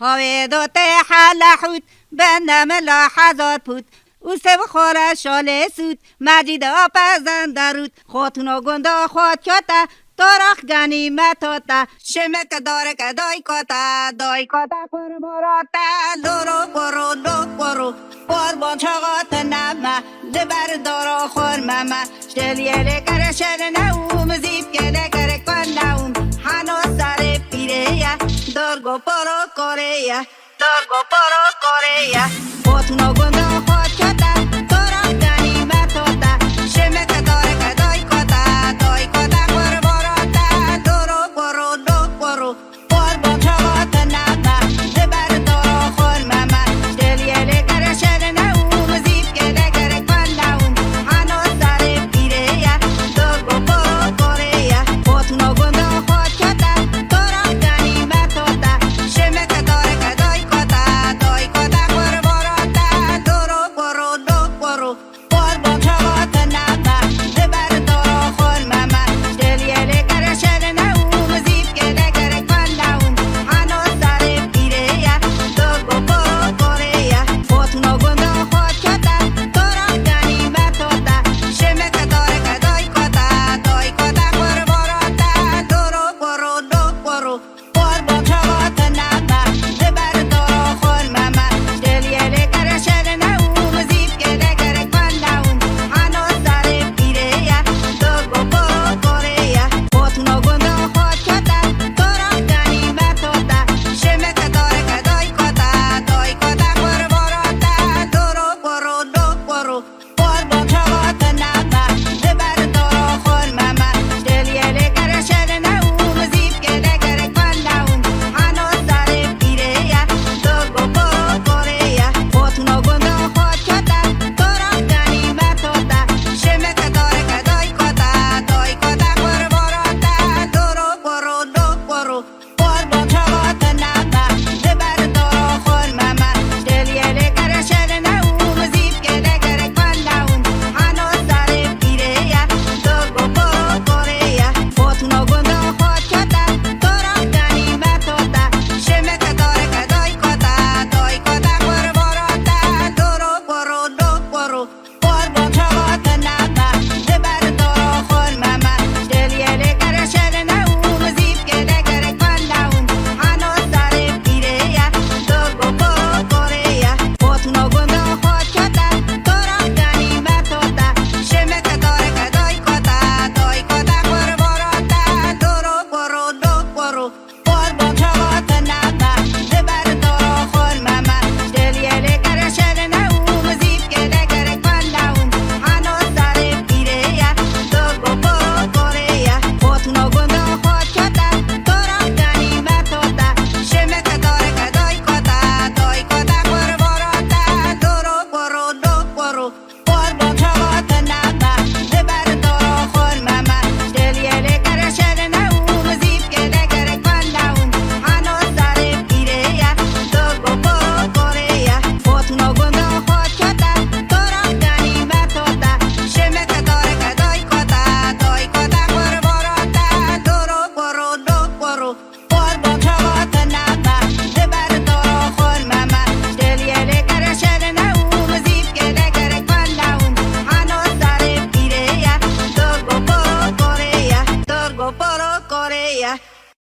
هاویدات حلحوت بنم لاحظات بود او سب خور شاله سود مجید آپزن درود خاتونا گنده خود کتا تارخ گنیمتاتا شمک داره که دای کتا پر مراتا لورو برو لو برو قربان چاقات نمه لبر دارا خور ممه شلیه کره شل نوم زیب که نکره کن نوم هنو سر پیره یا دارگو پرو کره یا خاتونا گنده خود کتا